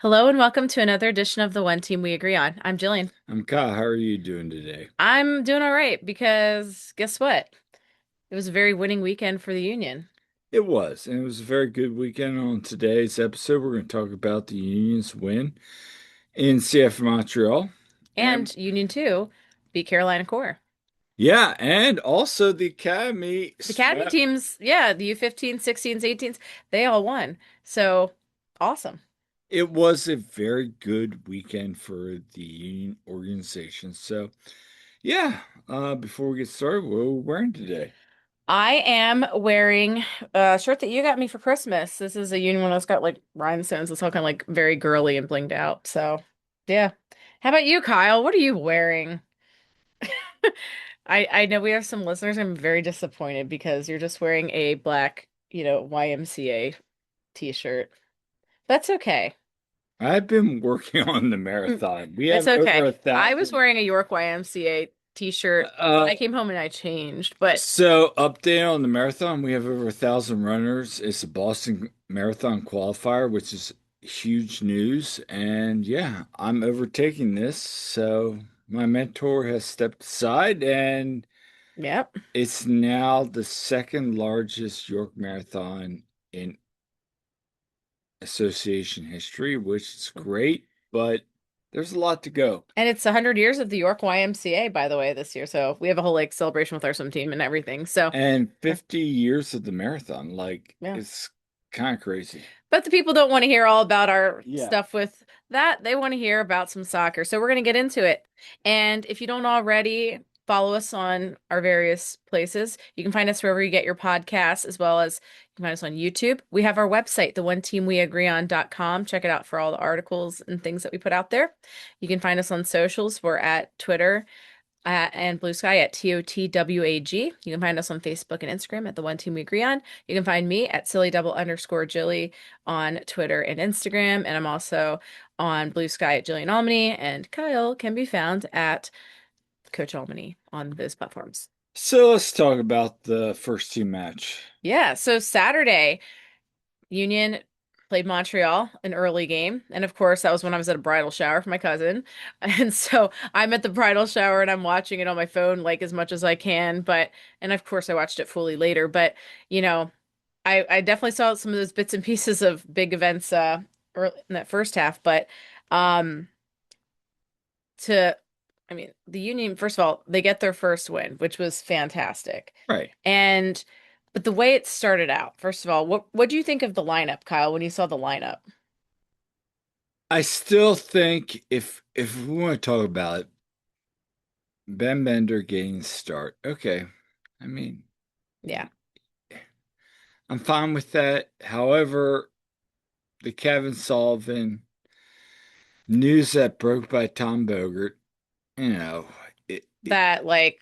Hello and welcome to another edition of the One Team We Agree On. I'm Jillian. I'm Kyle. How are you doing today? I'm doing all right because guess what? It was a very winning weekend for the Union It was, and it was a very good weekend. On today's episode, we're going to talk about the Union's win in CF Montreal. And and Union 2 beat Carolina Core. yeah, and also the Academy The Academy swept. teams, yeah, the U15s, 16s, 18s, they all won. So awesome. It was a very good weekend for the Union organization. So, yeah, before we get started, what are we wearing today? I am wearing a shirt that you got me for Christmas. This is a Union one that's got like rhinestones. It's all kind of like very girly and blinged out. So, yeah. How about you, Kyle? What are you wearing? I know we have some listeners. I'm very disappointed because you're just wearing a black, YMCA t-shirt. That's okay. I've been working on the Mm, marathon. We It's have over okay. a I was thousand. wearing a York YMCA t-shirt. Uh, I came home and I changed, but So, update on the marathon. We have over 1,000 runners. It's a Boston Marathon qualifier, which is huge news. And yeah, I'm overtaking this. So, my mentor has stepped aside, and yep. it's now the second largest York Marathon in association history, which is great, but there's a lot to go. And it's 100 years of the York YMCA, by the way, this year. So we have a whole like celebration with our swim team and everything. So And uh, 50 years of the marathon, like, yeah. it's kind of crazy. But the people don't want to hear all about our Yeah. stuff with that. They want to hear about some soccer. So we're going to get into it. And if you don't already follow us on our various places, you can find us wherever you get your podcasts, as well as you can find us on YouTube. We have our website, theoneteamweagreeon.com. Check it out for all the articles and things that we put out there. You can find us on socials. We're at Twitter and Blue Sky at TOTWAG. You can find us on Facebook and Instagram at The One Team We Agree On. You can find me at silly_Jilly on Twitter and Instagram. And I'm also on Blue Sky at Jillian Almany. And Kyle can be found at Coach Almany on those platforms. So let's talk about the first team match. Yeah, so Saturday, Union played Montreal, an early game. And of course, that was when I was at a bridal shower for my cousin. And so I'm at the bridal shower and I'm watching it on my phone like as much as I can. And of course, I watched it fully later. But, you know, I definitely saw some of those bits and pieces of big events early in that first half. But um, to, I mean, the Union, first of all, they get their first win, which was fantastic. Right. And but the way it started out, first of all, what do you think of the lineup, Kyle, when you saw the lineup? I still think if we want to talk about it, Ben Bender getting the start. Okay. I mean, Yeah. I'm fine with that. However, the Kevin Sullivan news that broke by Tom Bogert, you know, it That like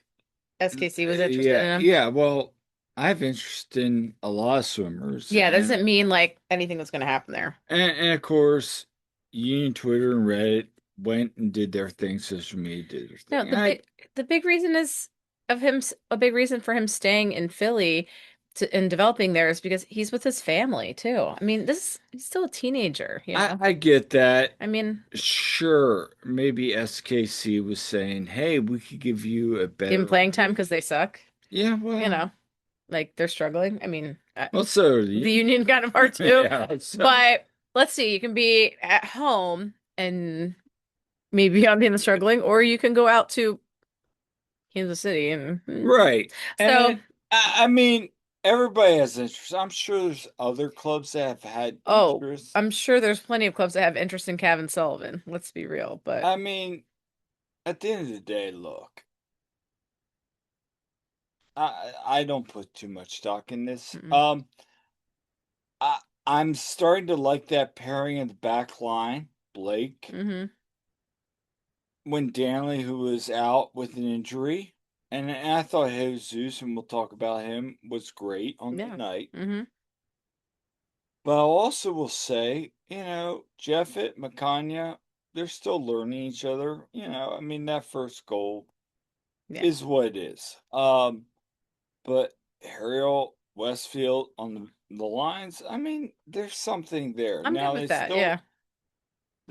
SKC was interested in yeah, him. yeah, well, I have interest in a lot of swimmers, Yeah, that doesn't mean like anything that's going to happen there. and of course, Union Twitter and Reddit went and did their thing, social media did their No, thing. I the big reason is of him a big reason for him staying in Philly and developing there is because he's with his family too. I mean, he's still a teenager, you I, know. I get that. I mean, Sure, maybe SKC was saying, "Hey, we could give you a give him better playing time because wage." they suck, Yeah, you well, know. Like they're struggling. I mean, well, so do the you. union kind of hard too. Yeah, so But let's see, you can be at home and maybe not being the struggling, or you can go out to Kansas City and right. so. And I mean, everybody has interest. I'm sure there's other clubs that have had Oh, interest. I'm sure there's plenty of clubs that have interest in Kevin Sullivan. Let's be real, but I mean, at the end of the day, look, I don't put too much stock in this. mm-mm. I I'm starting to like that pairing in the back line, Blake. Mm-hmm. When Danley, who was out with an injury, and I thought Jesus, and we'll talk about him, was great on the Yeah. night. Mm-hmm. But I also will say, Jeffett, Macania, they're still learning each other. I mean, that first goal Yeah. is what it is. But Harriel, Westfield on the lines, I mean, there's something there. I'm good Now with they that. still Yeah.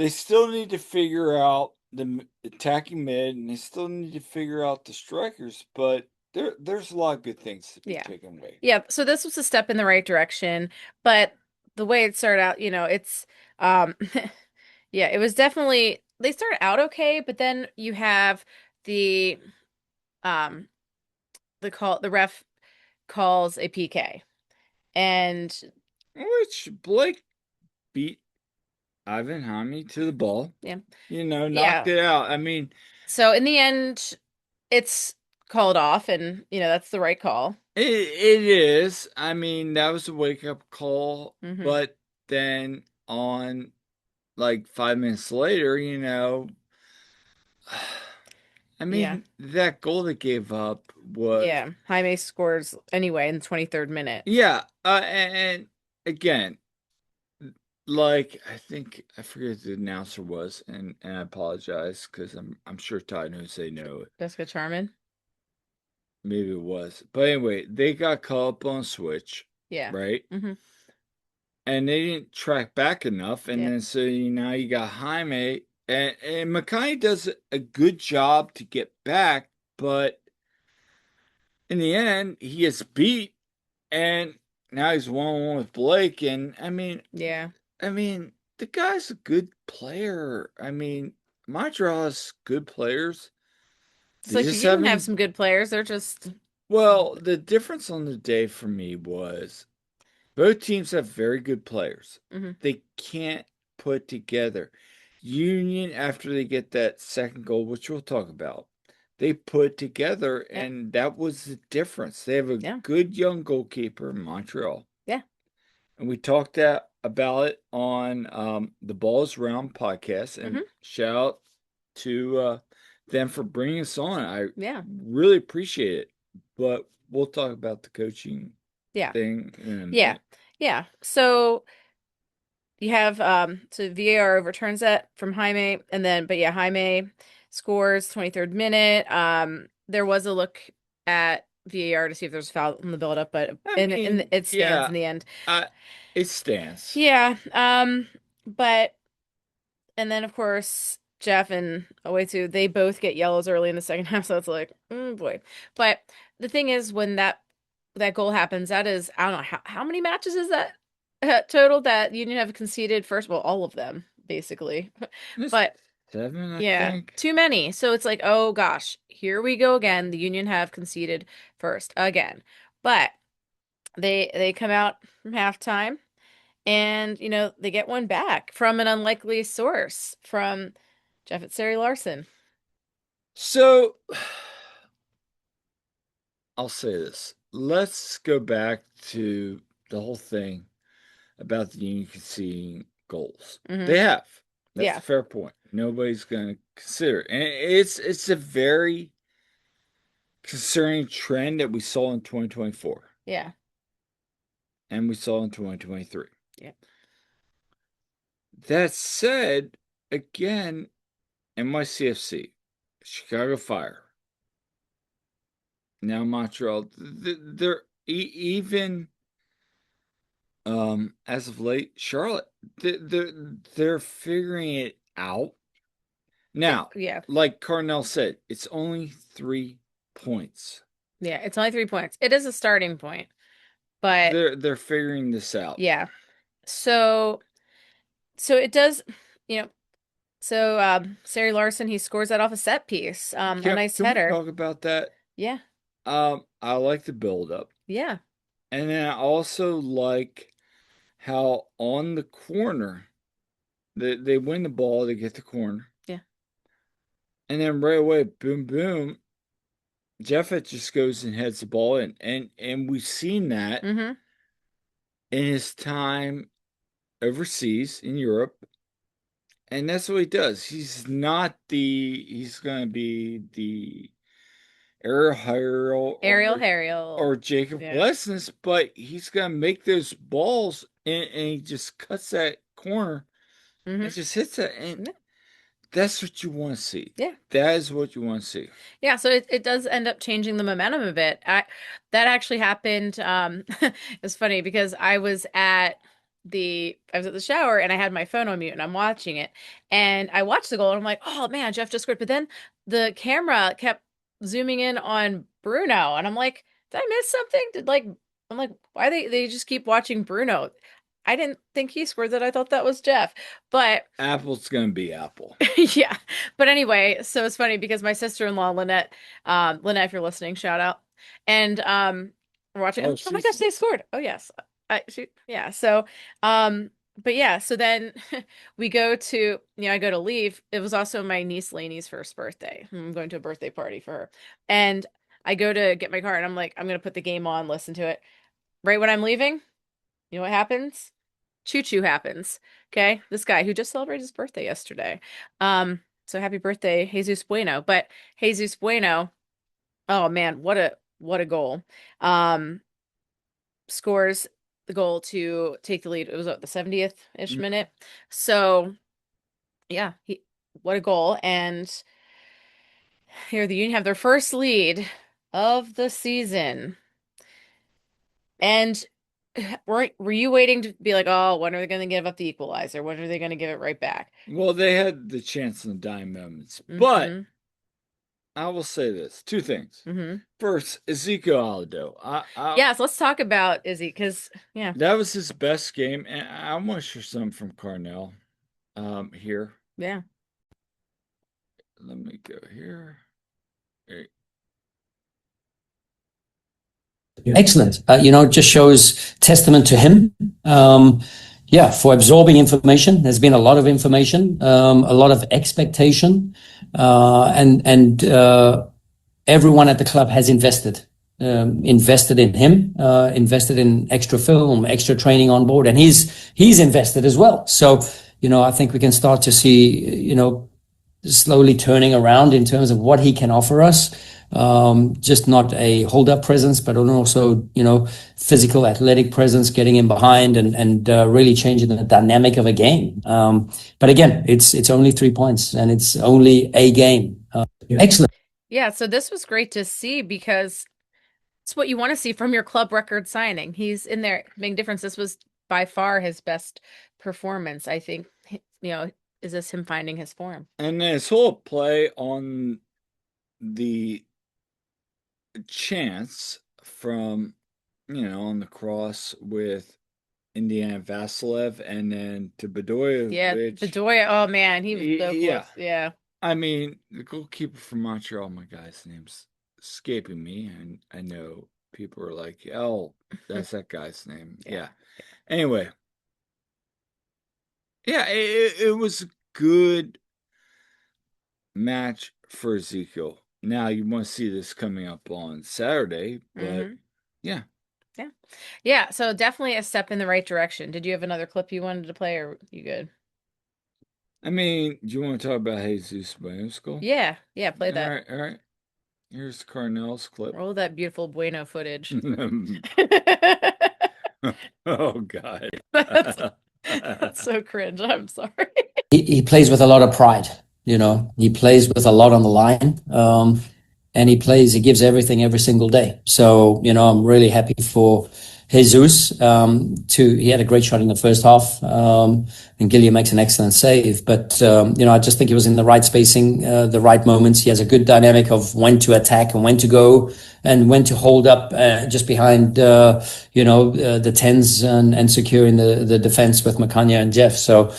they still need to figure out the attacking mid, and they still need to figure out the strikers. But there's a lot of good things to be Yeah. taken away. Yeah, so this was a step in the right direction, but the way it started out, it's um yeah, it was definitely they started out okay, but then you have the um the ref calls a PK. And Which Blake beat Ivan Hami to the ball, yeah. knocked Yeah. it out. I mean, So in the end, it's called off and that's the right call. it is. I mean, that was a wake up call, Hmm. but then on like 5 minutes later, I Yeah. mean, that goal they gave up was, Yeah. Jaime scores anyway in the 23rd minute. yeah. And again, like I think I forget who the announcer was, and I apologize because I'm sure Todd knows they know it. Jessica Charman. Maybe it was, but anyway, they got caught up on a switch, Yeah. right? Hmm. And they didn't track back enough, and Yeah. then so now you got Jaime, and Mackay does a good job to get back, but in the end, he gets beat, and now he's 1-1 with Blake, and Yeah. I mean, the guy's a good player. I mean, Montreal has good players. It's They like the just Union have haven't. some good players. They're just Well, the difference on the day for me was both teams have very good players. hmm. They can't put together. Union, after they get that second goal, which we'll talk about, they put together, Yeah. and that was the difference. They have a Yeah. good young goalkeeper in Montreal. Yeah. And we talked about it on the Balls Round podcast. And Hmm. shout out to them for bringing us on. I Yeah. really appreciate it. But we'll talk about the coaching Yeah. thing in a Yeah. minute. Yeah. So you have so VAR overturns that from Jaime and then but yeah, Jaime scores 23rd minute. There was a look at VAR to see if there's a foul in the build up, but I and mean, it stands yeah, in the end. I, it stands. Yeah. But and then of course Jeff and Owetu, they both get yellows early in the second half, so it's like, oh boy. But the thing is when that goal happens, that is I don't know how many matches is that total that Union have conceded first? Well, all of them, basically. It's But 7, I yeah, think. too many. So it's like, oh gosh, here we go again. The Union have conceded first again. But they come out from halftime and they get one back from an unlikely source from Jeff at Sari Larson. So I'll say this. Let's go back to the whole thing about the Union conceding goals. Hmm. They have. That's Yeah. a fair point. Nobody's going to consider it. And it's a very concerning trend that we saw in 2024 Yeah. and we saw in 2023. Yeah. That said, again, NYCFC, Chicago Fire, now Montreal, they're even as of late, Charlotte, they're figuring it out. Now, Yeah. like Carnell said, it's only 3 points. Yeah. It's only 3 points. It is a starting point, but They're figuring this out. yeah. So it does, you know, so Sari Larson, he scores that off a set piece. A nice Can we header. talk about that? Yeah. I like the build up. Yeah. And then I also like how on the corner they win the ball, they get the corner. Yeah. And then right away, boom boom, Jeffett just goes and heads the ball in. And we've seen that Mm-hmm. in his time overseas in Europe. And that's what he does. He's gonna be the Ariel Harrell Ariel or Harriel. Jacob Yeah. Lessons, but he's gonna make those balls and he just cuts that corner and Mm-hmm. just hits it. And Yeah. that's what you want to see. Yeah. That is what you want to see. Yeah, so it does end up changing the momentum a bit. That actually happened. It's funny because I was at I was at the shower and I had my phone on mute and I'm watching it. And I watched the goal and I'm like, oh man, Jeff just scored. But then the camera kept zooming in on Bruno. And I'm like, did I miss something? I'm like, why they just keep watching Bruno? I didn't think he scored that. I thought that was Jeff. But Apple's gonna be Apple. yeah. But anyway, so it's funny because my sister-in-law, Lynette, if you're listening, shout out. And we're watching, Oh, oh my gosh, she's they scored. Oh yes. Yeah. So but yeah, so then we go to, I go to leave. It was also my niece Lainey's first birthday. I'm going to a birthday party for her. And I go to get my car and I'm like, I'm gonna put the game on, listen to it. Right when I'm leaving, you know what happens? Choo choo happens. Okay. This guy who just celebrated his birthday yesterday. So happy birthday, Jesus Bueno. But Jesus Bueno, oh man, what a goal. Um, Scores the goal to take the lead. It was at the 70th-ish minute. So yeah, what a goal. And here the Union have their first lead of the season. And were you waiting to be like, oh, when are they going to give up the equalizer? When are they going to give it right back? well, they had the chance in the dime moments, but Mm-hmm. I will say this: two things. Mm-hmm. First, Ezekiel Aldo. Yes, let's talk about Izzy because yeah, That was his best game, and I want to share something from Carnell. Here, yeah. let me go here. Hey, Excellent. Just shows testament to him. Yeah, for absorbing information. There's been a lot of information, a lot of expectation, and everyone at the club has invested in him, invested in extra film, extra training on board, and he's invested as well. So, I think we can start to see, slowly turning around in terms of what he can offer us. Just not a hold-up presence, but also, physical, athletic presence, getting in behind and really changing the dynamic of a game. But again, it's only 3 points and it's only a game. Excellent. Yeah, so this was great to see because it's what you want to see from your club record signing. He's in there making difference. This was by far his best performance. I think, is this him finding his form? and then his whole play on the chance from, on the cross with Indiana Vasilev and then to Bedoya, Yeah, which, Bedoya, oh man, he was so close. yeah, Yeah. I mean, the goalkeeper from Montreal, my guy's name's escaping me, and I know people are like, "Oh, that's that guy's name." Yeah. Yeah. Anyway, yeah, it was a good match for Ezekiel. Now you want to see this coming up on Saturday, but Mm-hmm. yeah. Yeah. Yeah, so definitely a step in the right direction. Did you have another clip you wanted to play or you good? I mean, do you want to talk about Jesus Biosco? Yeah. Yeah, play All that. right, all right. Here's Carnell's clip. Roll that beautiful Bueno footage. Oh God. That's that's so cringe. I'm sorry. He plays with a lot of pride. He plays with a lot on the line. And he gives everything every single day. So, I'm really happy for Jesus. He had a great shot in the first half. And Gillian makes an excellent save. But, I just think he was in the right spacing, the right moments. He has a good dynamic of when to attack and when to go and when to hold up, just behind, the tens and securing the defense with Makanya and Jeff. So,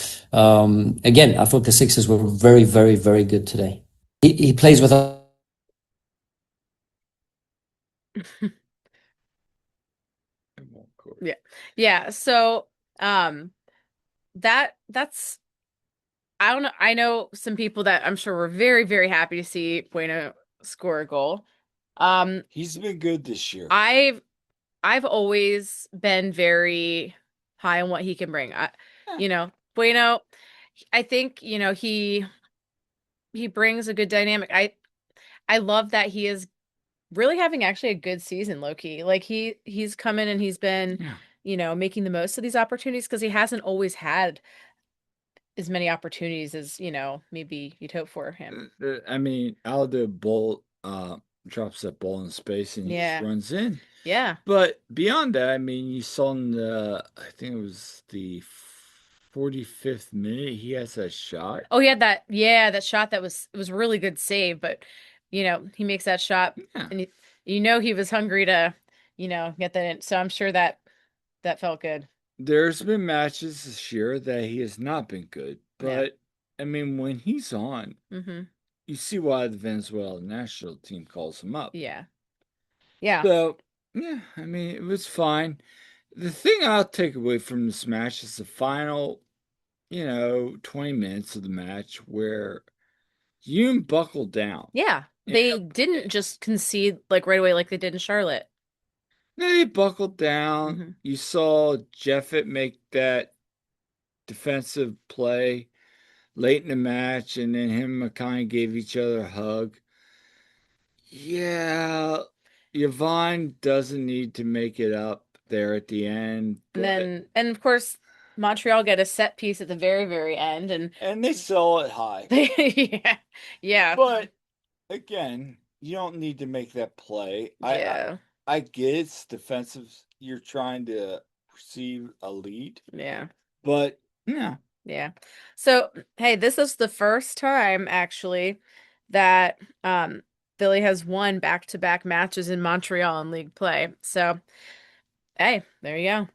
again, I thought the Sixers were very, very, very good today. He plays with a Yeah. Yeah. So, um, that's I don't know. I know some people that I'm sure were very, very happy to see Bueno score a goal. Um, He's been good this year. I've I've always been very high on what he can bring. Bueno, I think, he brings a good dynamic. I love that he is really having actually a good season, low key. Like he's come in and he's been, Yeah. making the most of these opportunities because he hasn't always had as many opportunities as, maybe you'd hope for him. I mean, Aldo Bull drops that ball in space and he just Yeah. runs in. Yeah. But beyond that, I mean, you saw in I think it was the 45th minute, he has that shot. Oh, he had that, yeah, that shot that was, it was a really good save, but he makes that shot Yeah. and he was hungry to, get that in. So I'm sure that felt good. There's been matches this year that he has not been good, Yeah. but I mean, when he's on, Hmm. you see why the Venezuela national team calls him up. Yeah. Yeah. So, yeah, I mean, it was fine. The thing I'll take away from this match is the final, 20 minutes of the match where Yoon buckled down. Yeah. You They know, didn't just concede like right away like they did in Charlotte. they buckled down. Hmm. You saw Jeffett make that defensive play late in the match, and then him and McKine gave each other a hug. Yeah, Yvonne doesn't need to make it up there at the end, And but then, and of course, Montreal get a set piece at the very, very end, and and they sell it high. they, yeah, yeah, But again, you don't need to make that play. yeah, I get it's defensive. You're trying to receive a lead, yeah, but yeah, yeah. So, hey, this is the first time actually that Philly has won back-to-back matches in Montreal in league play. So, hey, there you go.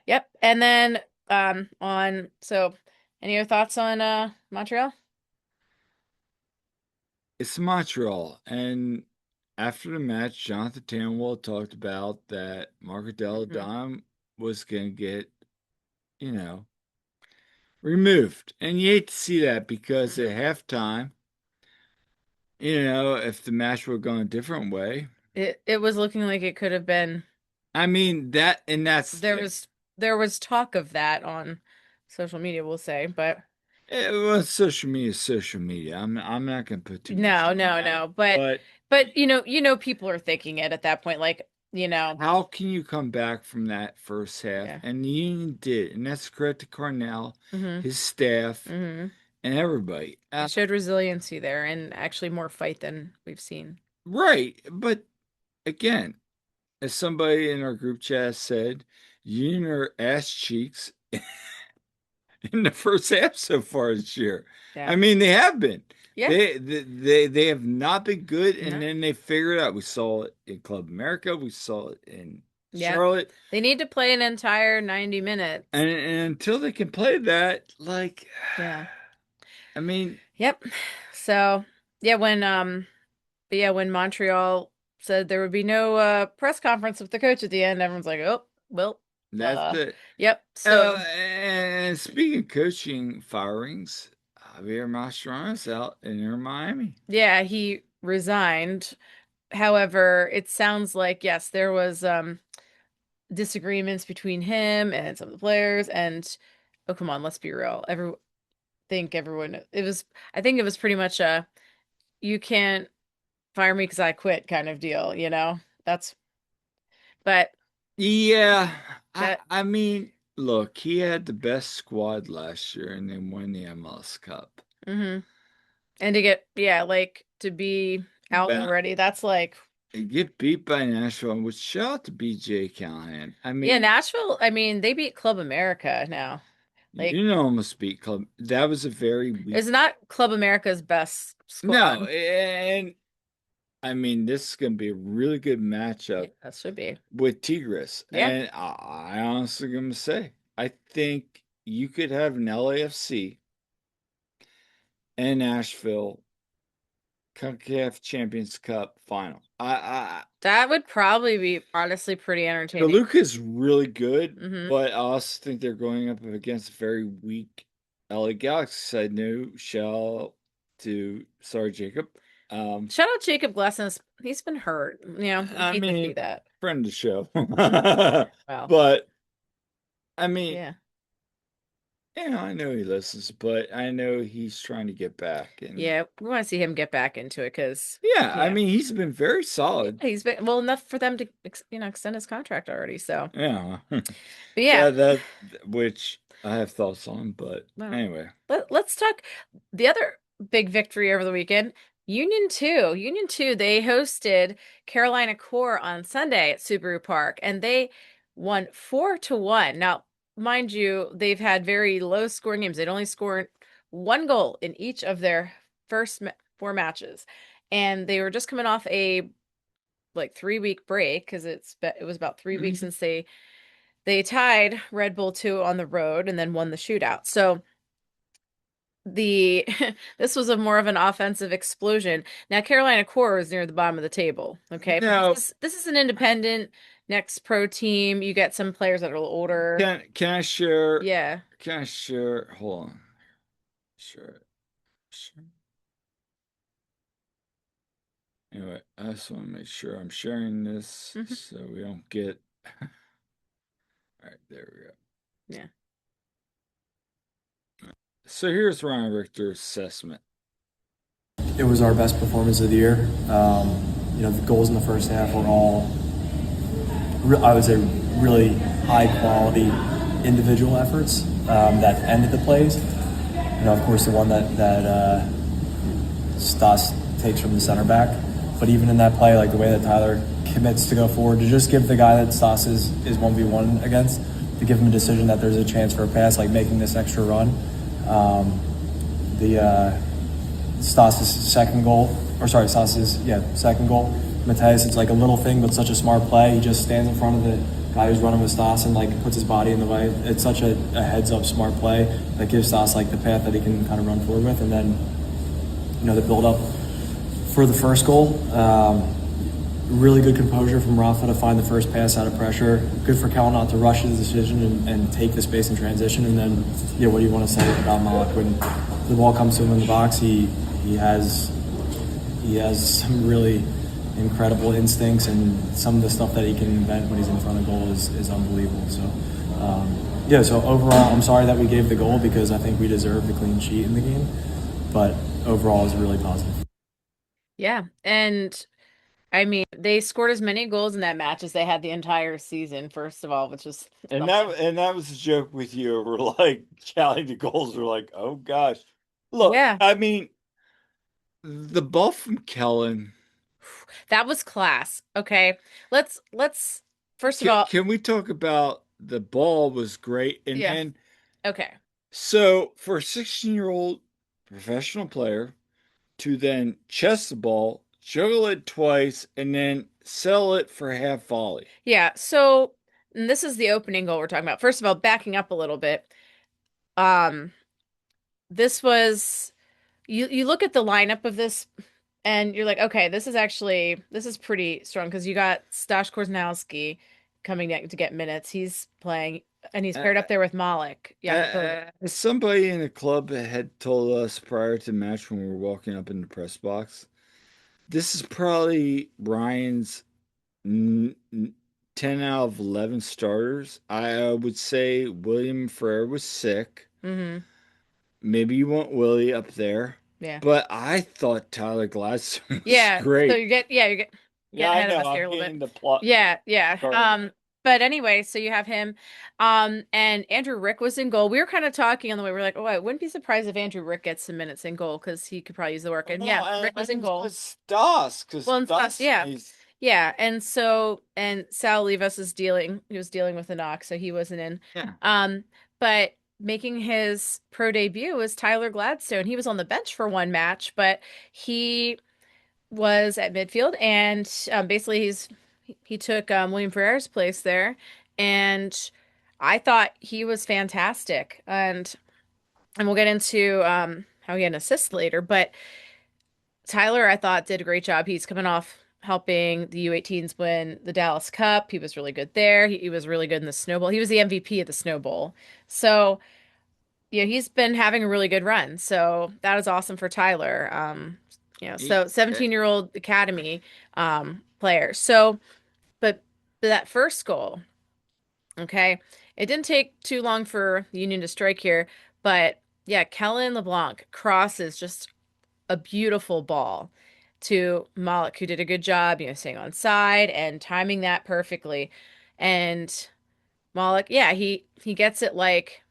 Yep. And then any other thoughts on Montreal? it's Montreal. And after the match, Jonathan Tannenwald talked about that Margaret Hmm. Deladon was going to get, you know, removed. And you hate to see that because at Hmm. halftime, if the match would have gone a different way, It was looking like it could have been. I mean, that's the There thing. was there was talk of that on social media, we'll say, but Well, social media is social media. I'm not going to put too much no, on no, that. no. But But but people are thinking it at that point, like, how can you come back from that first half? yeah. And the Union did, and that's credit to Cornell, Hmm. his staff, Hmm. and everybody. They showed resiliency there and actually more fight than we've seen. Right, but again, as somebody in our group chat said, Union are ass cheeks in the first half so far this year. I Yeah. mean, they have been. Yeah. They have not been good, and No. then they figured it out. We saw it in Club America. We saw it in Yeah. Charlotte. They need to play an entire 90 minutes. And until they can play that, like, Yeah. I mean, Yep. So, yeah, when Montreal said there would be no press conference with the coach at the end, everyone's like, "Oh, well, that's it. yep." So, And speaking of coaching firings, Javier Mascherano's out in Inter Miami. yeah, he resigned. However, it sounds like yes, there was disagreements between him and some of the players and oh, come on, let's be real. Everyone I think it was pretty much a you can't fire me because I quit kind of deal, you know? That's but Yeah, that I mean, look, he had the best squad last year and they won the MLS Cup. hmm And to get, yeah, like to be out But already, that's like, get beat by Nashville, which shout out to BJ Callahan. I yeah, mean, Nashville, I mean, they beat Club America now. Like, almost beat Club. That was a very weak. it's not Club America's best No, squad. and I mean, this is going to be a really good Yeah, matchup that should be. with Tigres. Yeah. And I honestly going to say, I think you could have an LAFC and Nashville CONCACAF Champions Cup final. That would probably be honestly pretty entertaining. Toluca's really good, Hmm. but I also think they're going up against a very weak LA Galaxy side. No shell to sorry, Jacob. Um, Shout out Jacob Glessens. He's been hurt. I I hate to see mean, that. friend of the show. Well, But I mean, yeah. I know he listens, but I know he's trying to get back. And Yeah, we want to see him get back into it because, yeah, I yeah. mean, he's been very Yeah, solid. he's been well enough for them to extend his contract already. So, Yeah. but yeah, That which I have thoughts on, but well, anyway. let's talk the other big victory over the weekend. Union 2, they hosted Carolina Core on Sunday at Subaru Park, and they won 4-1. Now, mind you, they've had very low scoring games. They'd only scored one goal in each of their first four matches. And they were just coming off a like 3 week break because it was about 3 weeks Mhm. since they tied Red Bull 2 on the road and then won the shootout. So the this was a more of an offensive explosion. Now Carolina Core is near the bottom of the table, okay? But this Now, is this is an independent next pro team. You get some players that are a little older. can I share? Yeah. Can I share? Hold on. Sure. Sure. Anyway, I just want to make sure I'm sharing this Hmm. so we don't get. All right, there we go. Yeah. So here's Ryan Richter's assessment. It was our best performance of the year. The goals in the first half were all, I would say, really high quality individual efforts that ended the plays. Of course, the one that Stas takes from the center back. But even in that play, like the way that Tyler commits to go forward, to just give the guy that Stas is 1v1 against, to give him a decision that there's a chance for a pass, like making this extra run. The Stas's second goal, second goal. Mateus, it's like a little thing, but such a smart play. He just stands in front of the guy who's running with Stas and like puts his body in the way. It's such a heads up smart play that gives Stas like the path that he can kind of run forward with, and then the build up for the first goal. Really good composure from Rafa to find the first pass out of pressure. Good for Cal not to rush his decision and take the space in transition. And then, what do you want to say about Malik when the ball comes to him in the box? He has some really incredible instincts, and some of the stuff that he can invent when he's in front of goal is unbelievable. So, so overall, I'm sorry that we gave the goal because I think we deserved the clean sheet in the game. But overall, it's really positive. Yeah. And I mean, they scored as many goals in that match as they had the entire season, first of all, which was something. And that was a joke with you. We're like counting the goals. We're like, oh gosh. Look, Yeah. I mean, the ball from Kellen. That was class. Okay. Let's first of all, Can we talk about the ball was great yeah. and Okay. so for a 16-year-old professional player to then chest the ball, juggle it twice, and then sell it for half volley. Yeah. So and this is the opening goal we're talking about. First of all, backing up a little bit. Um, this was you look at the lineup of this and you're like, okay, this is pretty strong because you got Stash Korzynski coming down to get minutes. He's playing and he's Uh, paired up there with Malik. Yeah. Somebody in the club had told us prior to the match when we were walking up in the press box, this is probably Ryan's 10 out of 11 starters. I would say William Frere was sick. Hmm. Maybe you want Willie up there. Yeah. But I thought Tyler Gladstone was Yeah. So great. you Yeah, getting I ahead of know. us I'm here a little bit. getting the plot. Yeah, yeah. Sorry. But anyway, so you have him. And Andrew Rick was in goal. We were kind of talking on the way. We are like, oh, I wouldn't be surprised if Andrew Rick gets some minutes in goal because he could probably use the work. And yeah, No, Rick was in goal. Stas, because Well, and stuff, Stas yeah. is. Yeah. And Sal Levas he was dealing with a knock, so he wasn't in. Yeah. But making his pro debut was Tyler Gladstone. He was on the bench for one match, but he was at midfield, and basically he took William Ferrer's place there, and I thought he was fantastic, and we'll get into how he had an assist later, but Tyler I thought did a great job. He's coming off helping the U18s win the Dallas Cup. He was really good there. He was really good in the Snow Bowl. He was the MVP of the Snow Bowl. So yeah, he's been having a really good run. So that is awesome for Tyler. He- So 17-year-old academy player. So, but that first goal, okay, it didn't take too long for the Union to strike here, but yeah, Kellen LeBlanc crosses just a beautiful ball to Malik, who did a good job, staying on side and timing that perfectly. And Malik, yeah, he gets it like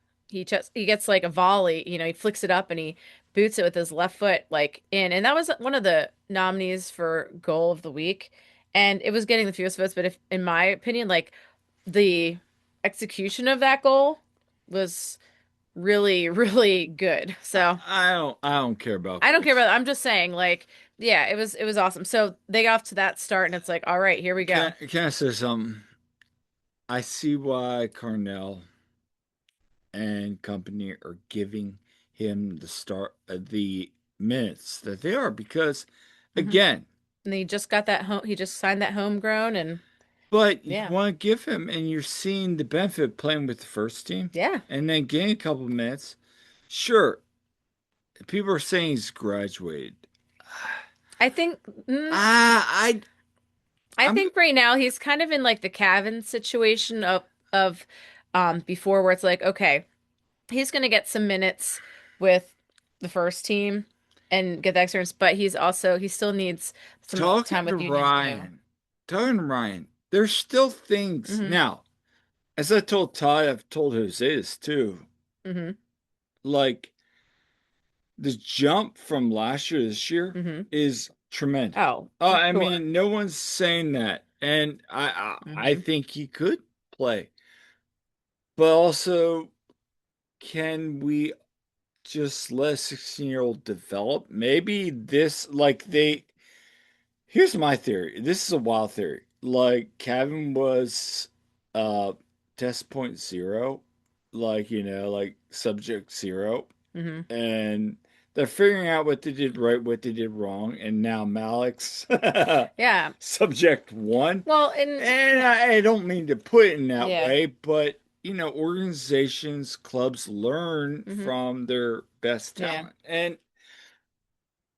he gets like a volley, he flicks it up and he boots it with his left foot like in. And that was one of the nominees for goal of the week. And it was getting the fewest votes, but if in my opinion, like the execution of that goal was really, really good. So I don't care about I don't care goals. about that. I'm just saying, like, yeah, it was awesome. So they got off to that start and it's like, all right, here we go. Can I say something? I see why Carnell and company are giving him the minutes that they are because Hmm. again, And he just got that home, he just signed that homegrown and but you yeah. want to give him and you're seeing the benefit of playing with the first team Yeah. and then getting a couple minutes. Sure, people are saying he's graduated. I think Ah, I I'm think right now he's kind of in like the Cavan situation of before where it's like, okay, he's gonna get some minutes with the first team and get the experience, but he still needs some time talking to with Union too. Ryan. Talking to Ryan, there's still things Hmm. now. As I told Todd, I've told Jose this too. Hmm. Like the jump from last year to this year Hmm. is tremendous. Oh, Oh, for I sure. mean, no one's saying that, and I Hmm. think he could play, but also, can we just let a 16-year-old develop? Maybe this, like they. Here's my theory. This is a wild theory. Like Kevin was, uh, test point zero, like like subject zero, Hmm. and they're figuring out what they did right, what they did wrong, and now Malik's Yeah. subject one. Well, and And I don't mean to put it in that yeah. way, but organizations, clubs learn Hmm. from their best Yeah. talent. And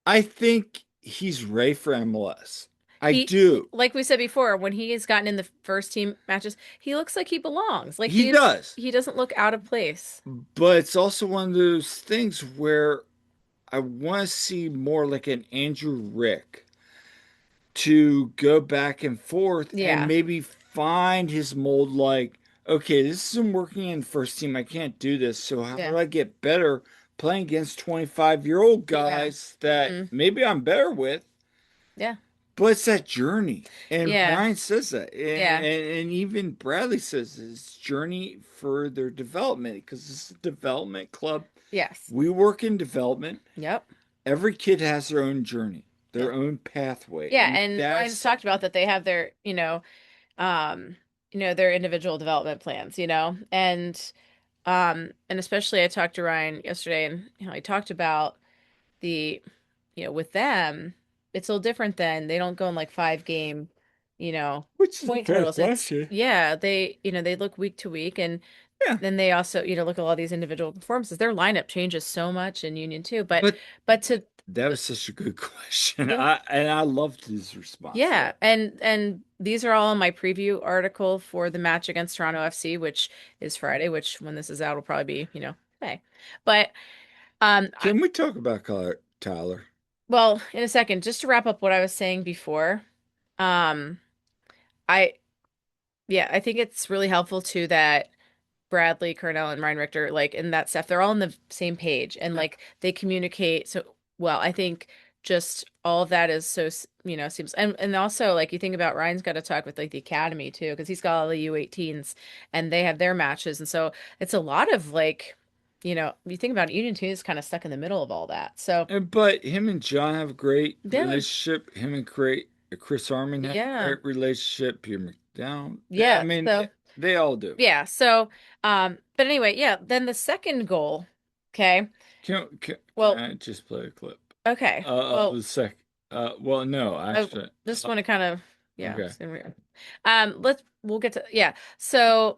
I think he's ready for MLS. I He do. like we said before, when he has gotten in the first team matches, he looks like he belongs. Like He does. he doesn't look out of place. But it's also one of those things where I want to see more like an Andrew Rick to go back and forth and Yeah. maybe find his mold like, okay, this isn't working in first team. I can't do this. So how Yeah. do I get better playing against 25-year-old Yeah. guys that Hmm. maybe I'm better with? Yeah. But it's that journey. And Yeah. Ryan says that. Yeah. And even Bradley says it's journey for their development because it's a development club. Yes. We work in development. Yep. Every kid has their own journey, Yeah. their own pathway. Yeah. And And Ryan's that's talked about that they have their, um, their individual development plans, and especially I talked to Ryan yesterday and he talked about the with them, it's a little different than they don't go in like 5 game, you know, which is a point fair totals. It's question. yeah, they look week to week and Yeah. then they also, look at all these individual performances. Their lineup changes so much in Union too, But but to that was such a good question. yeah. I loved his response to Yeah, that. and these are all in my preview article for the match against Toronto FC, which is Friday, which when this is out will probably be, today. But Can we talk about Tyler? well, in a second, just to wrap up what I was saying before, um, I yeah, I think it's really helpful too that Bradley, Cornell, and Ryan Richter, like in that stuff, they're all on the same page and Yeah. like they communicate so well. I think just all of that is so, seems and also like you think about Ryan's got to talk with like the academy too, because he's got all the U18s and they have their matches. And so it's a lot of like, you think about it, Union 2 is kind of stuck in the middle of all that. So But him and John have a great yeah, relationship. Him and Chris Armin have a yeah, great relationship. Peter McDowell. I yeah. mean, So they all do. yeah, so but anyway, yeah, then the second goal, okay. Can Well, I just play a clip? okay. Well, The sec. Well, no, I actually. just want to kind of yeah. Okay. We'll get to yeah. So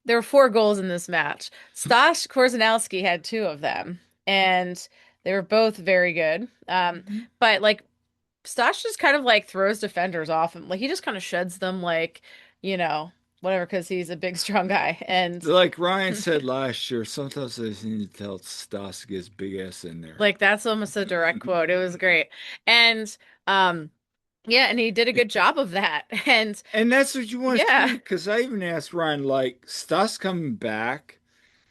there were 4 goals in this match. Stash Korzanowski had 2 of them, and they were both very good. But like Stash just kind of like throws defenders off him, like he just kind of sheds them, like you know whatever, because he's a big strong guy, and Like Ryan said last year, sometimes they just need to tell Stas to get his big ass in there. like that's almost a direct quote. It was great, and um yeah, and he did a good job of that, and And that's what you want to see. yeah. Because I even asked Ryan, like, Stas coming back,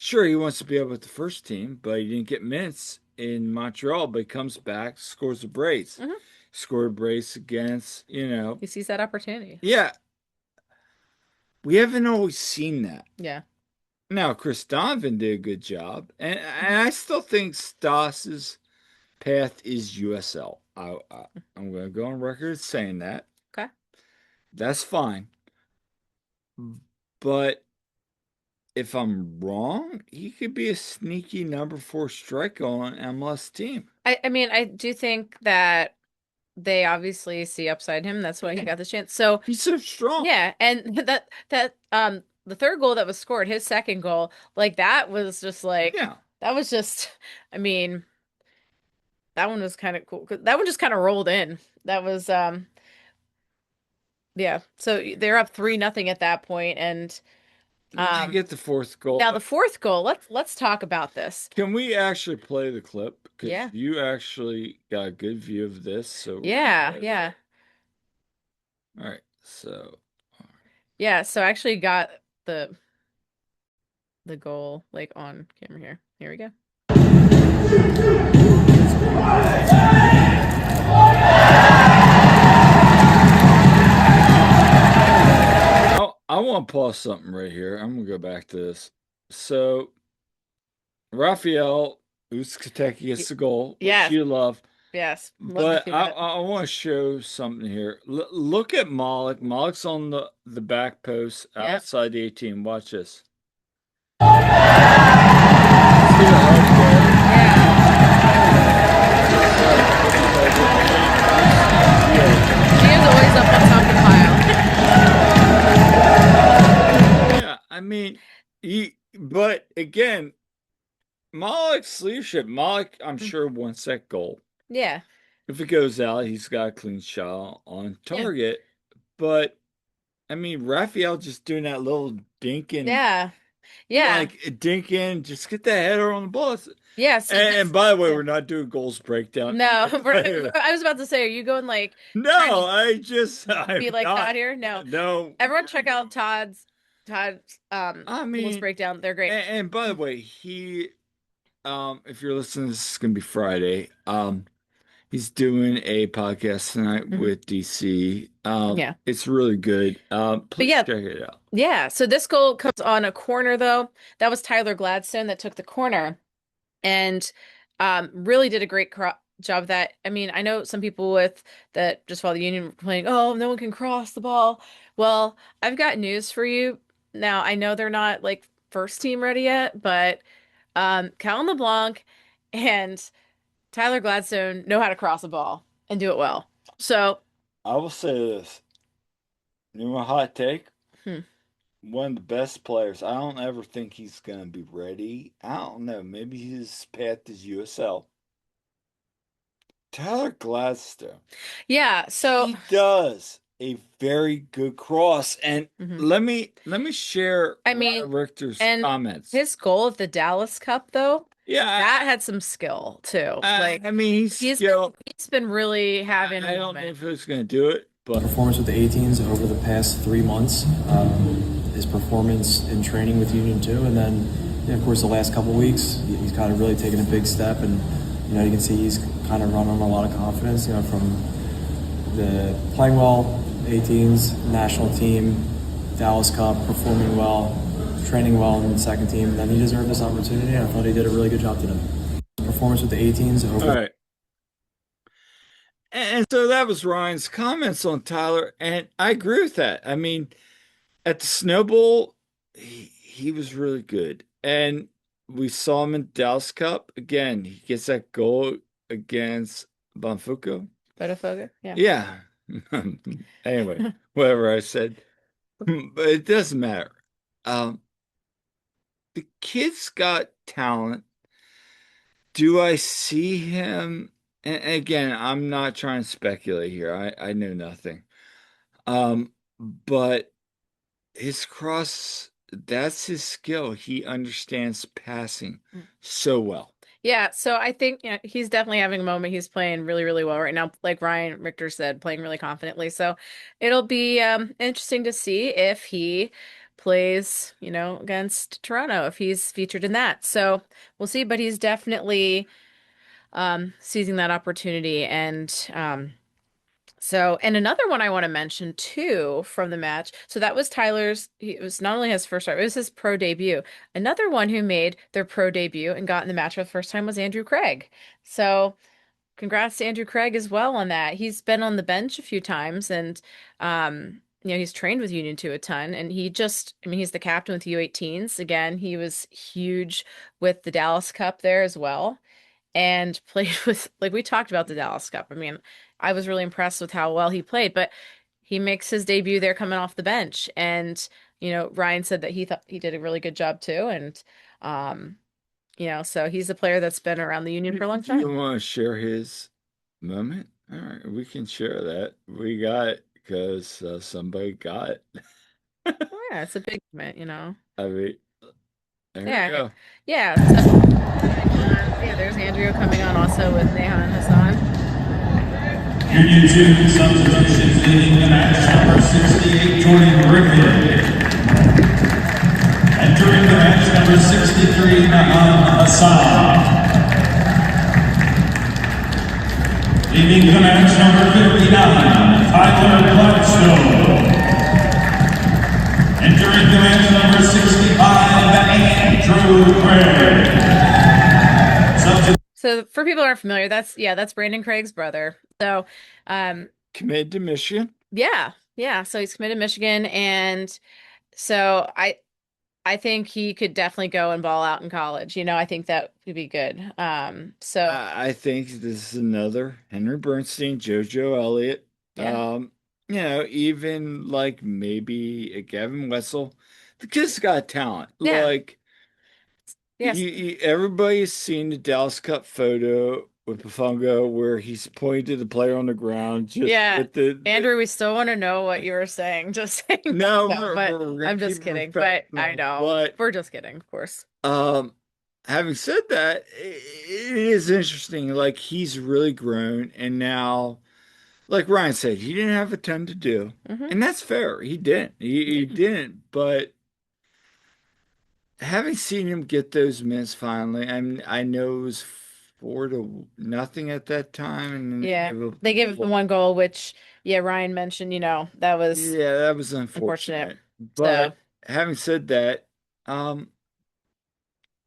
Sure, he wants to be up with the first team, but he didn't get minutes in Montreal, but he comes back, scores a brace. Hmm. Scored a brace against, He sees that opportunity. yeah, we haven't always seen that. Yeah. Now, Chris Donovan did a good job, and I still think Stas's path is USL. I'm going to go on record saying that. Okay. That's fine. But if I'm wrong, he could be a sneaky number 4 striker on MLS team. I mean, I do think that they obviously see upside him. That's why he got the chance. So He's so strong. yeah, and the third goal that was scored, his second goal, like that was just like Yeah. that was just I mean, that one was kind of cool. 'Cause that one just kind of rolled in. That was yeah. So they're up 3-0 at that point, and I get the fourth goal. now the fourth goal. Let's talk about this. Can we actually play the clip? Because Yeah. you actually got a good view of this. So Yeah, yeah. All right. So Yeah, so I actually got the goal like on camera here. Here we go. I want to pause something right here. I'm gonna go back to this. So Raphael Uzcategui gets the goal, Yes. which you love. Yes. Love to But see I, that. I want to show something here. Look at Malik. Malik's on the back post Yep. outside the 18. Watch this. She is always up on top of the pile. Yeah, I mean, but again, Malik's leadership. Malik, I'm sure, wants that goal. Yeah. If it goes out, he's got a clean shot on target. But I mean, Raphael just doing that little dinking. Yeah. Yeah. Like dinking, just get the header on the ball. Yes. And by the way, we're not doing goals breakdown. No, I was about to say, are you going like No, I'm be like not, Todd here? No. No. Everyone check out Todd's I mean, goals breakdown. They're great. And by the way, he if you're listening, this is gonna be Friday. He's doing a podcast tonight with DC. Yeah. It's really good. Please yeah. check it out. Yeah. So this goal comes on a corner though. That was Tyler Gladstone that took the corner and really did a great job of that. I mean, I know some people with that just follow the Union playing, oh, no one can cross the ball. Well, I've got news for you. Now, I know they're not like first team ready yet, but Calvin LeBlanc and Tyler Gladstone know how to cross a ball and do it well. So I will say this. You know, a hot take. Hmm. One of the best players. I don't ever think he's gonna be ready. I don't know. Maybe his path is USL. Tyler Gladstone. yeah, so He does a very good cross. And let me share I mean, Richter's and comments. his goal at the Dallas Cup though, Yeah, that had some skill too. Like I mean, he's been really having I a don't know moment. if he's going to do it, but Performance with the 18s over the past 3 months, his performance in training with Union II, and then of course the last couple weeks he's kind of really taken a big step, and you can see he's kind of running on a lot of confidence. From the playing well, 18s, national team, Dallas Cup, performing well, training well in the second team, and then he deserved this opportunity. I thought he did a really good job today. Performance with the 18s over. All right. And so that was Ryan's comments on Tyler, and I agree with that. I mean, at the Snow Bowl, he was really good, and we saw him in Dallas Cup again. He gets that goal against Bonfuco. Botafogo, yeah. Yeah. Anyway, whatever I said, but it doesn't matter. The kid's got talent. Do I see him? And again, I'm not trying to speculate here. I know nothing. But his cross, that's his skill. He understands passing so well. Yeah, so I think he's definitely having a moment. He's playing really, really well right now. Like Ryan Richter said, playing really confidently. So it'll be interesting to see if he plays, against Toronto if he's featured in that. So we'll see, but he's definitely seizing that opportunity. And another one I want to mention too from the match. So that was it was not only his first start, it was his pro debut. Another one who made their pro debut and got in the match for the first time was Andrew Craig. So congrats to Andrew Craig as well on that. He's been on the bench a few times and he's trained with Union 2 a ton and he's the captain with U18s. Again, he was huge with the Dallas Cup there as well and played with, like we talked about the Dallas Cup. I mean, I was really impressed with how well he played, but he makes his debut there coming off the bench. And, Ryan said that he thought he did a really good job too. And, so he's a player that's been around the Union for a long Do you time. want to share his moment? All right, we can share that. We got it because somebody got it. Oh, yeah, it's a big moment. I mean, there you Yeah. go. Yeah. So, yeah, there's Andrew coming on also with Nehan Hassan. Union 2 substitutions leading the match, number 68, Jordan Griffin. Entering the match, number 63, Nahan Hassan. Leaving the match, number 59, Tyler Bledsoe. Entering the match, number 65, Andrew Craig. So for people who aren't familiar, that's Brandon Craig's brother. So, Committed to Michigan. yeah. So he's committed to Michigan, and so I think he could definitely go and ball out in college. I think that would be good. So I think this is another Henry Bernstein, JoJo Elliott. yeah, Even like maybe a Gavin Wessel. The kid's got talent. yeah, Like yes, everybody's seen the Dallas Cup photo with Pafungo where he's pointing to the player on the ground just yeah. with the Andrew, we still want to know what you were saying. Just saying, no, but we're gonna I'm just keep it kidding. But I professional. know But we're just kidding, of course. having said that, it is interesting. Like he's really grown, and now, like Ryan said, he didn't have a ton to do, Hmm. and that's fair. He didn't. He didn't. But having seen him get those minutes finally, I know it was 4-0 at that time, and then Yeah, they gave up the one goal, which Ryan mentioned. That was yeah, that was unfortunate. unfortunate. So But having said that,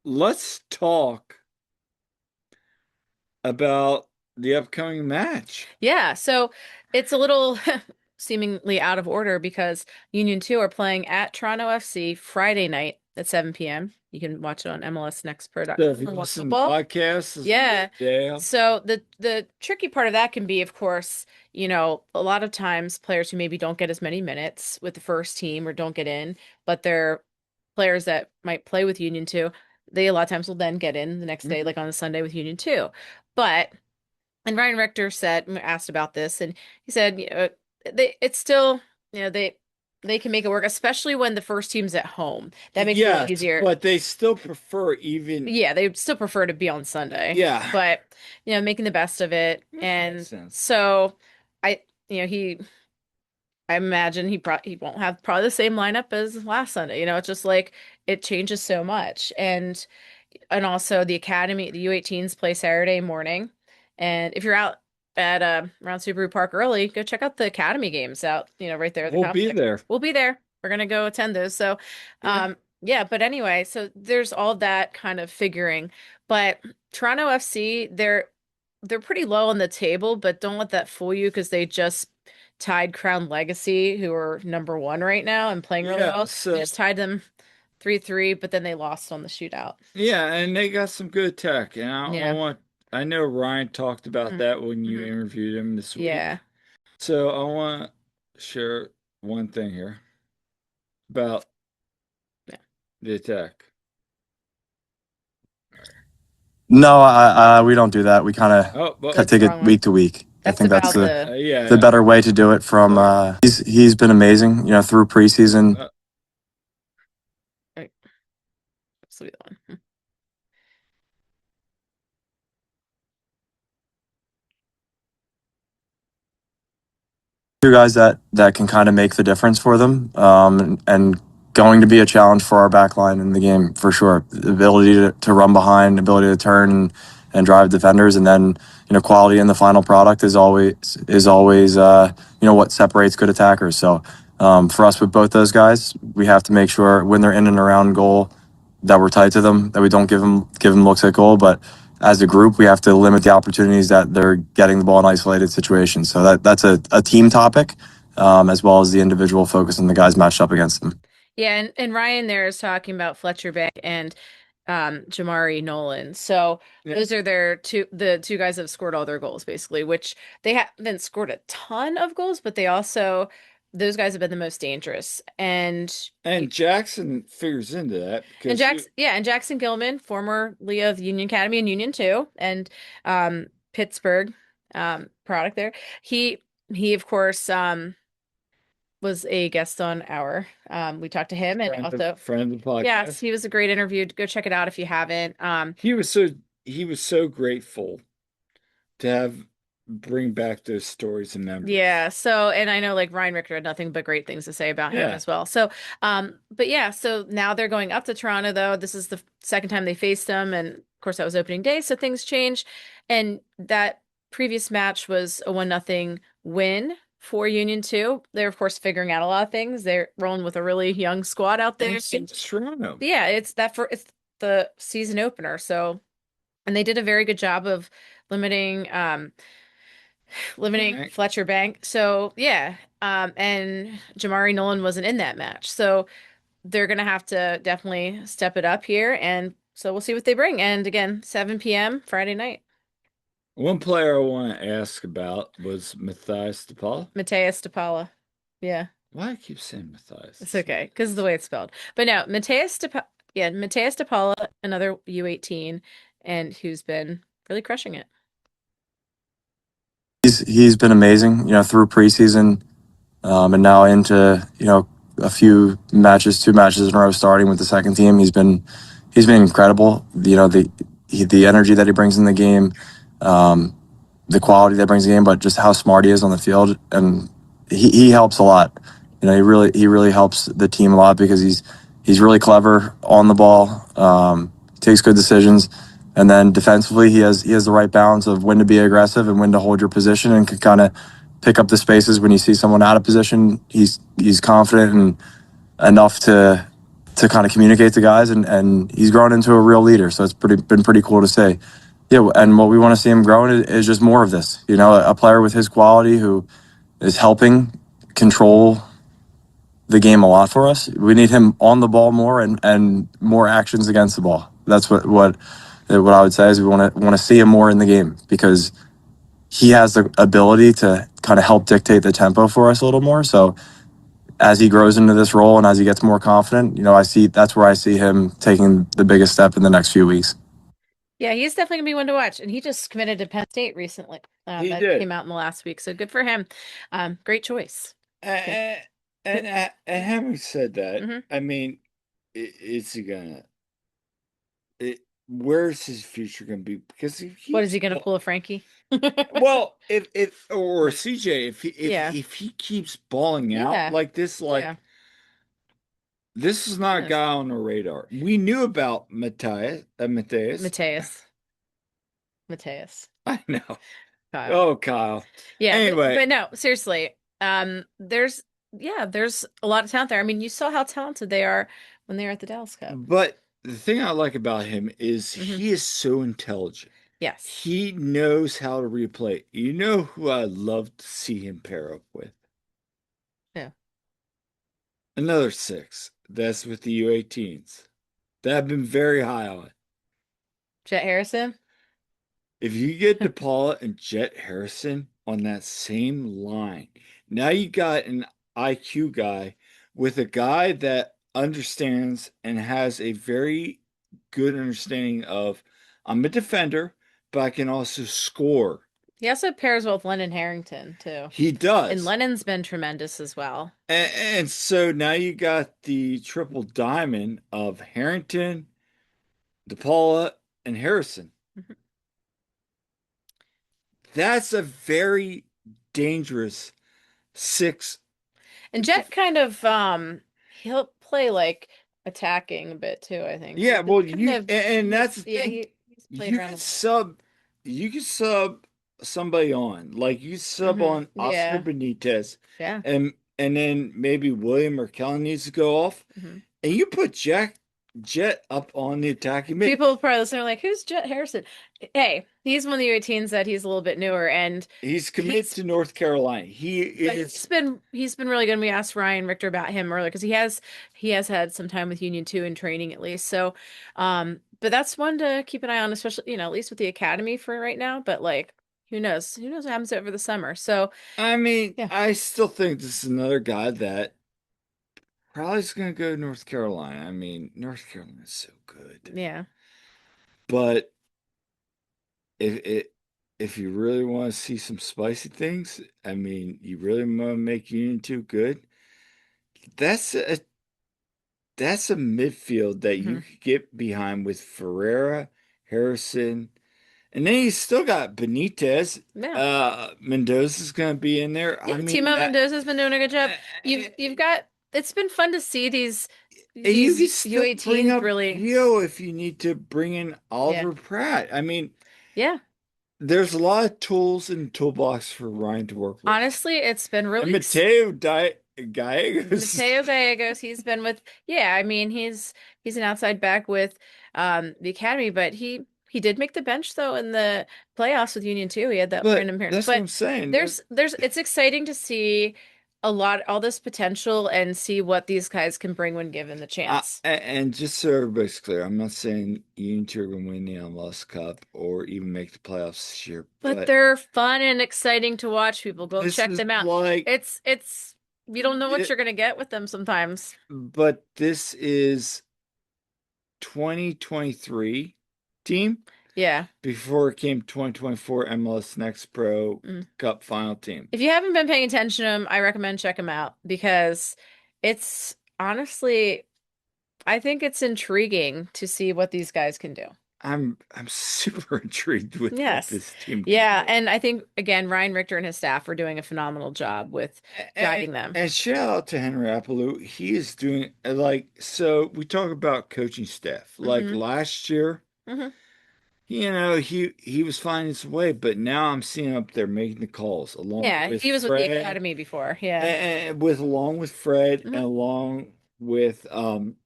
let's talk about the upcoming match. yeah, so it's a little seemingly out of order because Union 2 are playing at Toronto FC Friday night at 7 p.m. You can watch it on MLS Next So if you for Watch listen to Football. podcasts, Yeah. yeah, So the tricky part of that can be, of course, a lot of times players who maybe don't get as many minutes with the first team or don't get in, but they're players that might play with Union 2, they a lot of times will then get in the next day, like on a Sunday with Union 2. But and Ryan Richter asked about this, and he said, it's still, they can make it work, especially when the first team's at home. That makes it a little yes, easier. but they still prefer even, Yeah, they still prefer to be on Sunday, yeah, but making the best of it. makes And sense. so I, I imagine he won't have probably the same lineup as last Sunday. It's just like it changes so much. And also the academy, the U18s play Saturday morning. And if you're out at around Subaru Park early, go check out the academy games out, right there at the We'll be complex. there. We'll be there. We're gonna go attend those. So Yeah. yeah, but anyway, so there's all that kind of figuring. But Toronto FC, they're pretty low on the table, but don't let that fool you because they just tied Crown Legacy, who are number one right now and playing really Yeah, well. They so just tied them 3-3, but then they lost on the shootout. yeah, and they got some good tech, and Yeah. I know Ryan talked about that when you Mm-hmm. interviewed him this week. Yeah. So I want to share one thing here about Yeah. the attack. No, we don't do that. We kind of Oh, but That's take the it wrong one. week to week. I That's think that's about the yeah, the better way to do it. From he's been amazing, through preseason. Right. That's the other one. Two guys that can kind of make the difference for them, and going to be a challenge for our back line in the game for sure. The ability to run behind, ability to turn and drive defenders, and then quality in the final product is always what separates good attackers. So for us with both those guys, we have to make sure when they're in and around goal that we're tight to them, that we don't give them looks at goal, but as a group, we have to limit the opportunities that they're getting the ball in isolated situations. So that's a team topic, as well as the individual focus on the guys matched up against them. Yeah, and Ryan there is talking about Fletcher Bank and Jamari Nolan. So those are the two guys that have scored all their goals, basically, which they haven't scored a ton of goals, but those guys have been the most dangerous. And Jackson figures into that because and Jackson Gilman, formerly of Union Academy and Union II, and Pittsburgh product there. He of course was a guest on our we talked to him, and also friend of the podcast. Yes, he was a great interview. Go check it out if you haven't. He was so grateful to bring back those stories and memories. Yeah, so and I know like Ryan Richter had nothing but great things to say about him as well. So but yeah, so now they're going up to Toronto though. This is the second time they faced them, and of course that was opening day, so things change. And that previous match was a 1-0 win for Union 2. They're of course figuring out a lot of things. They're rolling with a really young squad out there. It's Toronto. Yeah, it's the season opener. So, and they did a very good job of limiting Fletcher Bank. So yeah, and Jamari Nolan wasn't in that match. So they're gonna have to definitely step it up here, and so we'll see what they bring. And again, 7 p.m. Friday night. One player I want to ask about was Matthias DePaula. Mateus DePaula. Yeah. Why I keep saying Matthias? It's okay, because of the way it's spelled. But no, Mateus DePaula, another U18, and who's been really crushing it. He's been amazing, through preseason, and now into a few matches, 2 matches in a row, starting with the second team. He's been incredible. The energy that he brings in the game, the quality that brings in the game, but just how smart he is on the field, and he helps a lot. He really helps the team a lot because he's really clever on the ball, takes good decisions. And then defensively, he has the right balance of when to be aggressive and when to hold your position, and can kind of pick up the spaces when you see someone out of position. He's confident and enough to kind of communicate to guys, and he's grown into a real leader. So it's been pretty cool to see. Yeah, and what we want to see him growing is just more of this. A player with his quality who is helping control the game a lot for us. We need him on the ball more and more actions against the ball. That's what I would say is we want to see him more in the game, because he has the ability to kind of help dictate the tempo for us a little more. So as he grows into this role and as he gets more confident, that's where I see him taking the biggest step in the next few weeks. Yeah, he's definitely gonna be one to watch, and he just committed to Penn State recently. He that did. Came out in the last week, so good for him. Great choice. And having said that, Mhm. I mean, is he gonna? Where's his future gonna be? Because What is he gonna pull a Frankie? well, if or CJ, Yeah. if he keeps balling Yeah. out like this, Yeah. this is not a Yes. guy on the radar. We knew about Mateus. Mateus. I know. Kyle. Oh, Kyle. Yeah. Anyway. But no, seriously. There's a lot of talent there. I mean, you saw how talented they are when they were at the Dallas Cup. But the thing I like about him is he is so intelligent. Yes. He knows how to replay. You know who I'd love to see him pair up with? Yeah. Another 6. That's with the U18s. That I've been very high on. Jet Harrison? If you get DePaula and Jet Harrison on that same line, now you got an IQ guy with a guy that understands and has a very good understanding of, I'm a defender, but I can also score. He also pairs well with Lennon Harrington, too. He does. And Lennon's been tremendous as well. And so now you got the triple diamond of Harrington, DePaula, and Harrison. Mm-hmm. That's a very dangerous 6. And Jet kind of he'll play like attacking a bit too, I think. Yeah, He's well, kind of and that's the yeah, thing. he's played You around could a lot. sub, you could sub somebody on, like you sub on Oscar Yeah. Benitez, Yeah. and then maybe William or Kellen needs to go off, hmm and you put Jet up on the attacking mid. People probably listening are like, "Who's Jet Harrison?" Hey, he's one of the U18s that he's a little bit newer, and He's committed he's to North Carolina. He but is. he's been really good. And we asked Ryan Richter about him earlier because he has had some time with Union 2 in training at least. So, but that's one to keep an eye on, especially at least with the academy for right now. But like, who knows? Who knows what happens over the summer? So, I mean, yeah, I still think this is another guy that probably is going to go to North Carolina. I mean, North Carolina is so good, yeah. but if it if you really want to see some spicy things, I mean, you really want to make Union 2 good. That's a that's a midfield that you hmm could get behind with Ferreira, Harrison, and then you still got Benitez. Yeah. Mendoza's going to be in there. Yeah, I mean, Timo Mendoza's been doing a good job. You've got it's been fun to see and you these can still bring U18s up really. Gio if you need to bring in Yeah. Oliver Pratt. I mean, Yeah. there's a lot of tools in the toolbox for Ryan to work with. Honestly, it's been And really Gallegos. Mateo Gallegos, he's been with yeah, I mean he's an outside back with the academy, but he did make the bench though in the playoffs with Union 2. He had that But random appearance. that's what But I'm saying. there's it's exciting to see all this potential and see what these guys can bring when given the chance. And just so everybody's clear, I'm not saying Union 2 are going to win the MLS Cup or even make the playoffs this year, But but they're fun and exciting to watch. People go this check is them out. like, It's you don't know what you're gonna get with them sometimes. but this is 2023 team Yeah. before it came 2024 MLS Next Pro Mm. Cup final team. If you haven't been paying attention to them, I recommend check them out because it's honestly, I think it's intriguing to see what these guys can do. I'm super intrigued with what Yes. this team can Yeah, do. and I think again, Ryan Richter and his staff are doing a phenomenal job with And, guiding them. and shout out to Henry Appaloo. He is doing like so we talk about coaching staff. Like hmm last year, hmm he was finding his way, but now I'm seeing him up there making the calls along Yeah, with he was with the Fred academy before. Yeah. and with along with Fred hmm and along with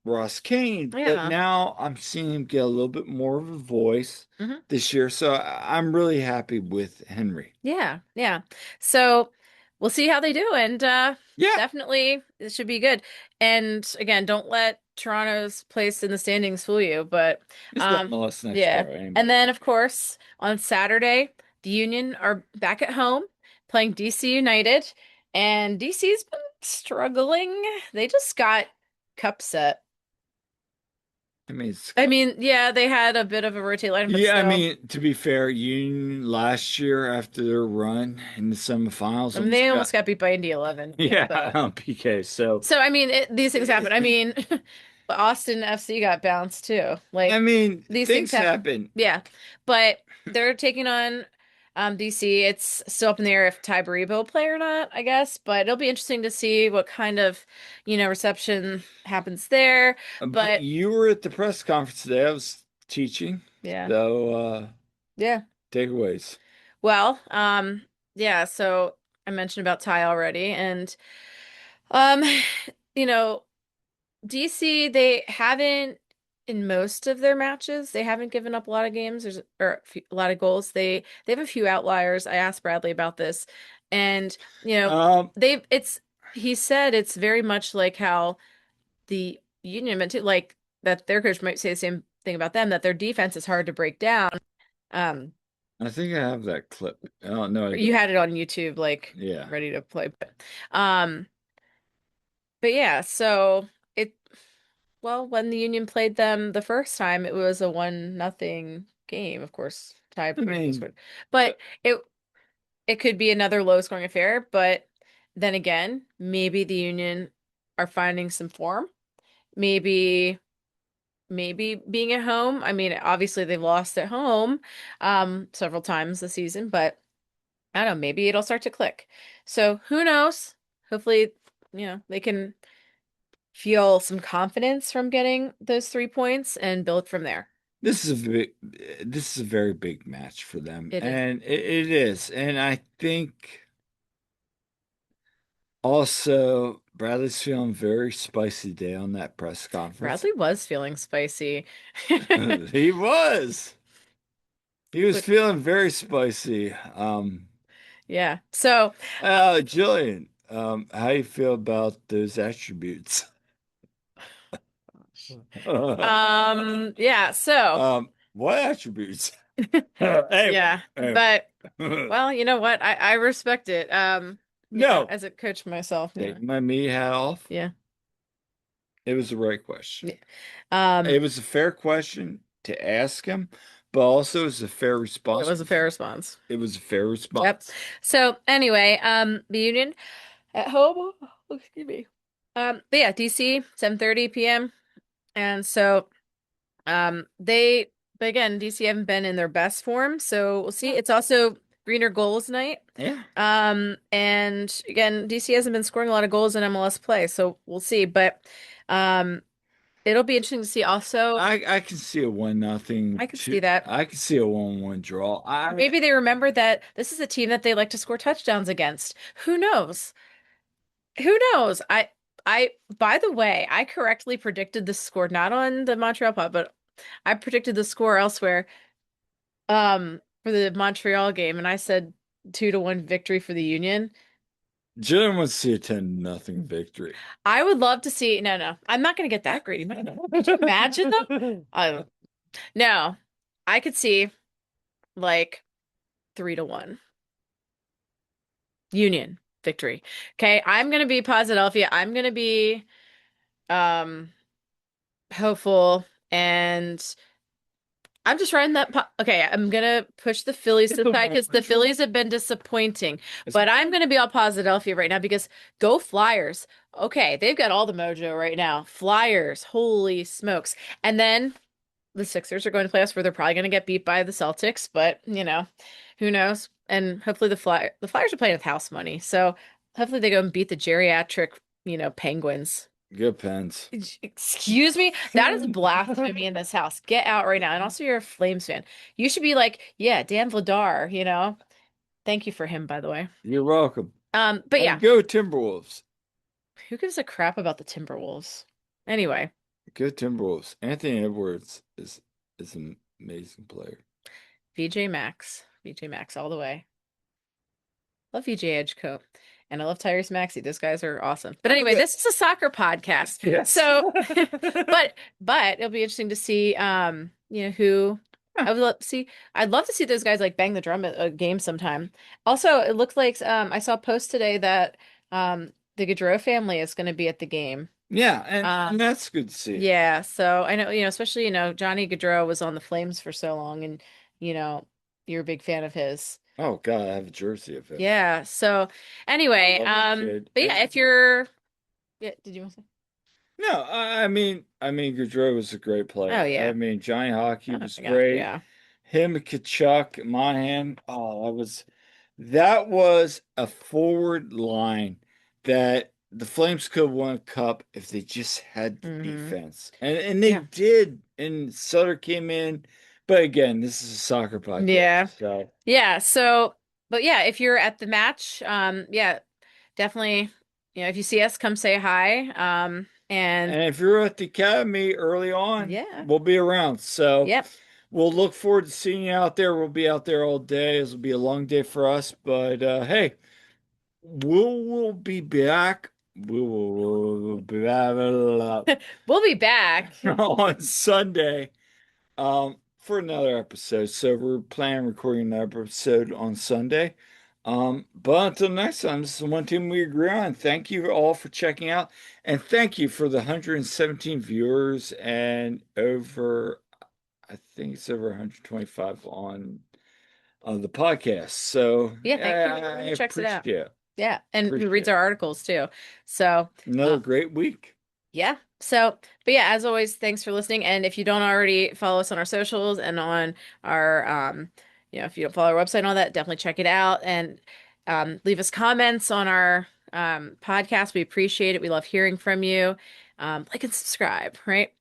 Ross Kane. But Yeah. now I'm seeing him get a little bit more of a voice hmm this year. So I'm really happy with Henry. Yeah, yeah. So we'll see how they do, and Yeah, definitely it should be good. And again, don't let Toronto's place in the standings fool you. But it's not MLS Next yeah. Pro And anymore. then of course on Saturday, the Union are back at home playing DC United, and DC's been struggling. They just got cup set. I mean, it's I mean, yeah, they had a bit of a rotate line, but yeah, I still. mean, to be fair, Union last year after their run in the semifinals I mean, almost they got almost got beat by Indy 11. yeah So. on PK. So So I mean, these things happen. I mean, Austin FC got bounced too. I Like mean, these things things happen. happen. Yeah, but they're taking on DC. It's still up in the air if Ty Baribo will play or not, I guess. But it'll be interesting to see what kind of reception happens there. But But you were at the press conference today. I was teaching. yeah, So yeah. takeaways. Well, yeah. So I mentioned about Ty already, and um, you know. DC, they haven't in most of their matches, they haven't given up a lot of games or a lot of goals. They have a few outliers. I asked Bradley about this, and Um, they've it's he said it's very much like how the Union meant to like that their coach might say the same thing about them, that their defense is hard to break down. Um, I think I have that clip. Oh no, I you don't. had it on YouTube like Yeah. ready to play, um but yeah, so it well, when the Union played them the first time, it was a 1-0 game, of course, I mean, scored. But it could be another low scoring affair, but then again, maybe the Union are finding some form. Maybe being at home. I mean, obviously they've lost at home several times this season, but I don't know, maybe it'll start to click. So who knows? Hopefully, they can feel some confidence from getting those 3 points and build from there. This is a very big match for them, It is. and it is. And I think also Bradley's feeling very spicy day on that press conference. Bradley was feeling spicy. He was. He was But feeling very spicy. yeah. So, Jillian, how you feel about those attributes? yeah, so What attributes? Hey, yeah, hey. but well, you know what? I respect it. No, As a coach myself, take my me hat off. yeah. It was the right question. Yeah. Um, It was a fair question to ask him, but also it was a fair it response. was a fair response. It was a fair Yep. response. So anyway, the Union at home. Oh, excuse me. But yeah, DC, 7:30 p.m. And so they but again, DC haven't been in their best form, so we'll see. It's also greener goals night. Yeah. And again, DC hasn't been scoring a lot of goals in MLS play, so we'll see. But um it'll be interesting to see also. I can see a 1-0 I could two. see that. I can see a 1-1 draw. Maybe they remember that this is a team that they like to score touchdowns against. Who knows? Who knows? By the way, I correctly predicted the score, not on the Montreal pod, but I predicted the score elsewhere, for the Montreal game, and I said 2-1 victory for the Union. Jillian wants to see a 10-0 victory. I would love to see, no, I'm not gonna get that greedy. Could you imagine though? No, I could see like 3-1 Union victory. Okay, I'm gonna be Posidelphia. I'm gonna be um hopeful, and I'm just riding that. Okay, I'm gonna push the Phillies to the side because the Phillies have been disappointing. But I'm gonna be all Posidelphia right now because go Flyers. Okay, they've got all the mojo right now. Flyers, holy smokes! And then the Sixers are going to playoffs where they're probably gonna get beat by the Celtics, but who knows? And hopefully the Flyers are playing with house money, so hopefully they go and beat the geriatric, Penguins. Good pens. Excuse me? That is blasphemy in this house. Get out right now. And also, you're a Flames fan. You should be like, yeah, Dan Vladar. Thank you for him, by the way. You're welcome. But And yeah, go Timberwolves. who gives a crap about the Timberwolves? Anyway, Go Timberwolves. Anthony Edwards is an amazing player. VJ Max. VJ Max all the way. Love VJ Edgecoat. And I love Tyrese Maxey. Those guys are awesome. But anyway, this is a soccer podcast. Yes. So, but it'll be interesting to see, who I would love to see. I'd love to see those guys like bang the drum at a game sometime. Also, it looked like I saw a post today that the Gaudreau family is going to be at the game. Yeah, and that's good to see. Yeah, so I know, especially, Johnny Gaudreau was on the Flames for so long, and you're a big fan of his. Oh God, I have a jersey of it. Yeah. So anyway, I love that kid. but yeah, if you're, yeah, did you want to say? No, I mean, Gaudreau was a great player. Oh yeah. I mean, Johnny Hockey Oh, was yeah, great. yeah. Him, Kachuk, Monahan. Oh, that was a forward line that the Flames could have won a cup if they just had the defense, and they Yeah. did. And Sutter came in, but again, this is a soccer podcast, Yeah. so. Yeah. So, but yeah, if you're at the match, yeah, definitely, if you see us, come say hi. And And if you're at the academy early on, yeah, we'll be around. So yep. we'll look forward to seeing you out there. We'll be out there all day. This will be a long day for us, but hey, we'll be back. We'll be back We'll be back. on Sunday for another episode. So we're planning on recording another episode on Sunday. But until next time, this is one team we agree on. Thank you all for checking out, and thank you for the 117 viewers and over, I think it's over 125 on the podcast. So Yeah, thank you. I Who checks it out. appreciate it. Yeah, and who Appreciate reads it. our articles too. So Another great week. yeah. So, but yeah, as always, thanks for listening. And if you don't already follow us on our socials and on our, if you don't follow our website and all that, definitely check it out and leave us comments on our podcast. We appreciate it. We love hearing from you. like and subscribe, right?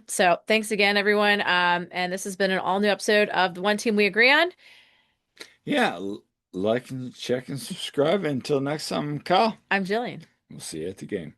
So thanks again, everyone. And this has been an all new episode of the One Team We Agree On. Yeah, like and check and subscribe. Until next time, Kyle. I'm Jillian. We'll see you at the game.